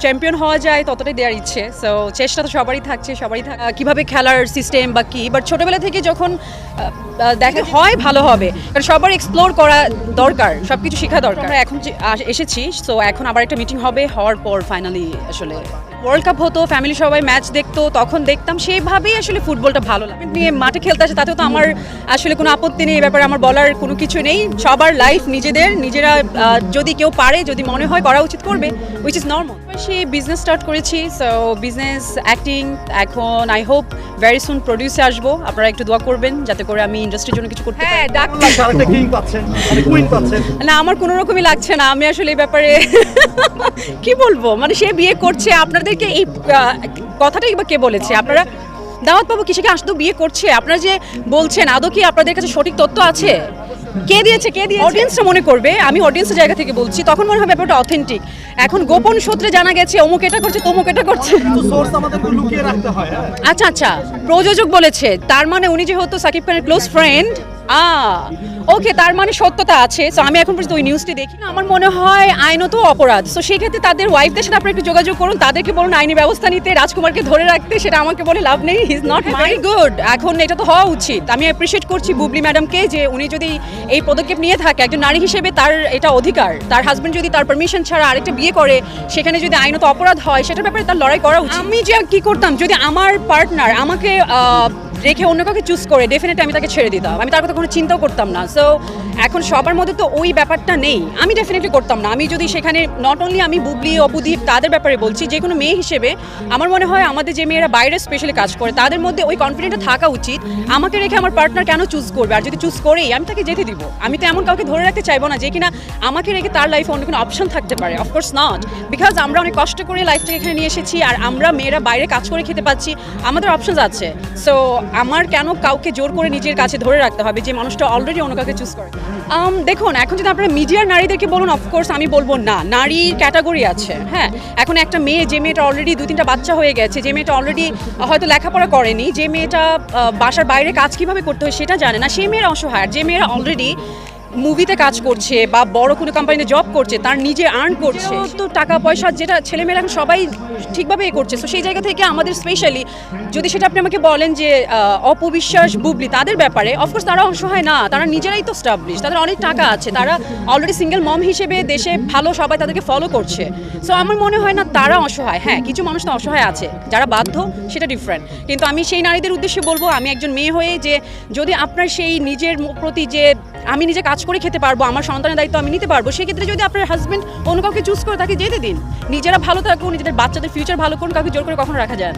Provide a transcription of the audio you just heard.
Champion হওয়া যায় ততটাই দেওয়ার ইচ্ছে। সো চেষ্টা তো সবারই থাকছে, কীভাবে খেলার সিস্টেম বা কী, বাট ছোটোবেলা থেকে যখন দেখা হয় ভালো হবে, কারণ সবার এক্সপ্লোর করা দরকার, সব কিছু শেখা দরকার। আমরা এখন এসেছি, সো এখন আবার একটা মিটিং হবে, হওয়ার পর ফাইনালি আসলে ওয়ার্ল্ড কাপ হতো, ফ্যামিলি সবাই ম্যাচ দেখতো, তখন দেখতাম, সেইভাবেই আসলে ফুটবলটা ভালো লাগে। নিয়ে মাঠে খেলতে আসে তাতেও তো আমার আসলে কোনো আপত্তি নেই, এই ব্যাপারে আমার বলার কোনো কিছু নেই। সবার লাইফ নিজেরা যদি কেউ পারে, যদি মনে হয় করা উচিত করবে, which is normal. Say business start করেছি, সো বিজনেস, অ্যাক্টিং, এখন আই হোপ ভেরি সুন প্রডিউসে আসবো। আপনারা একটু দোয়া করবেন যাতে করে আমি ইন্ডাস্ট্রির জন্য কিছু করতে না, আমার কোনো রকমই লাগছে না। আমি আসলে এই ব্যাপারে কি বলবো, মানে সে বিয়ে করছে, আপনাদেরকে এই কথাটাই বা কে বলেছে? আপনারা দাওয়াত পাবো কিসেকে আসতো বিয়ে করছে? আপনারা যে বলছেন, আদৌ কি আপনাদের কাছে সঠিক তথ্য আছে? কে দিয়েছে? অডিয়েন্সটা মনে করবে, আমি অডিয়েন্সের জায়গা থেকে বলছি, তখন মনে হয় ব্যাপারটা অথেন্টিক। এখন গোপন সূত্রে জানা গেছে অমুক এটা করছে, তমুক এটা করছে। আচ্ছা, প্রযোজক বলেছে, তার মানে উনি যেহেতু সাকিব খানের ক্লোজ ফ্রেন্ড, ওকে, তার মানে সত্যতা আছে। সো আমি এখন পর্যন্ত ওই নিউজটি দেখি না। আমার মনে হয় আইনত অপরাধ। সো সেই ক্ষেত্রে তাদের ওয়াইফদের সাথে আপনারা একটু যোগাযোগ করুন, তাদেরকে বলুন আইনি ব্যবস্থা নিতে, রাজকুমারকে ধরে রাখতে। সেটা আমাকে বলে লাভ নেই, he is not my good. এখন এটা তো হওয়া উচিত। আমি অ্যাপ্রিশিয়েট করছি বুবলি ম্যাডামকে যে উনি যদি এই পদক্ষেপ নিয়ে থাকে, একজন নারী হিসেবে তার এটা অধিকার। তার হাজবেন্ড যদি তার পারমিশন ছাড়া আরেকটা বিয়ে করে, সেখানে যদি আইনত অপরাধ হয়, সেটার ব্যাপারে তার লড়াই করা উচিত। আমি যে কি করতাম, যদি আমার পার্টনার আমাকে রেখে অন্য কাউকে চুজ করে, ডেফিনেটলি আমি তাকে ছেড়ে দিতাম। আমি তার কথা কোনো চিন্তাও করতাম না। সো এখন সবার মধ্যে তো ওই ব্যাপারটা নেই, আমি ডেফিনেটলি করতাম না। আমি যদি সেখানে নট অনলি আমি বুবলি, অপুদীপ তাদের ব্যাপারে বলছি, যে কোনো মেয়ে হিসেবে আমার মনে হয় আমাদের যে মেয়েরা বাইরে স্পেশালি কাজ করে, তাদের মধ্যে ওই কনফিডেন্টটা থাকা উচিত। আমাকে রেখে আমার পার্টনার কেন চুজ করবে? আর যদি চুজ করেই, আমি তাকে যেতে দিব। আমি তো এমন কাউকে ধরে রাখতে চাইবো না যে কিনা আমাকে রেখে তার লাইফে অন্য কোনো অপশন থাকতে পারে। অফকোর্স নট, বিকজ আমরা অনেক কষ্ট করে লাইফটাকে এখানে নিয়ে এসেছি, আর আমরা মেয়েরা বাইরে কাজ করে খেতে পাচ্ছি, আমাদের অপশনস আছে। সো আমার কেন কাউকে জোর করে নিজের কাছে ধরে রাখতে হবে যে মানুষটা অলরেডি অন্য কাউকে চুজ করে? দেখুন, এখন যদি আপনারা মিডিয়ার নারীদেরকে বলুন, অফকোর্স আমি বলবো না, নারীর ক্যাটাগরি আছে। হ্যাঁ, এখন একটা মেয়ে, যে মেয়েটা অলরেডি 2-3টা বাচ্চা হয়ে গেছে, যে মেয়েটা অলরেডি হয়তো লেখাপড়া করেনি, যে মেয়েটা বাসার বাইরে কাজ কীভাবে করতে হয় সেটা জানে না, সেই মেয়েরা অসহায়। আর যে মেয়েরা অলরেডি মুভিতে কাজ করছে বা বড় কোনো কোম্পানিতে জব করছে, তার নিজে আর্ন করছে, তো টাকা পয়সা যেটা ছেলেমেয়েরা এখন সবাই ঠিকভাবে করছে। তো সেই জায়গা থেকে আমাদের স্পেশালি যদি সেটা আপনি আমাকে বলেন যে অপবিশ্বাস, বুবলি, তাদের ব্যাপারে অফকোর্স তারা অসহায় না, তারা নিজেরাই তো স্টাবলিশ, তাদের অনেক টাকা আছে, তারা অলরেডি সিঙ্গেল মম হিসেবে দেশে ভালো, সবাই তাদেরকে ফলো করছে। সো আমার মনে হয় না তারা অসহায়। হ্যাঁ, কিছু মানুষ তো অসহায় আছে যারা বাধ্য, সেটা ডিফারেন্ট। কিন্তু আমি সেই নারীদের উদ্দেশ্যে বলবো, আমি একজন মেয়ে হয়ে, যে যদি আপনার সেই নিজের প্রতি যে আমি নিজে কাজ করে খেতে পারবো, আমার সন্তানের দায়িত্ব আমি নিতে পারবো, সেক্ষেত্রে যদি আপনার হাজবেন্ড অন্য কাউকে চুজ করে, তাকে যেতে দিন। নিজেরা ভালো থাকুন, নিজেদের বাচ্চাদের ফিউচার ভালো করুন, কাউকে জোর করে কখনো রাখা যায় না।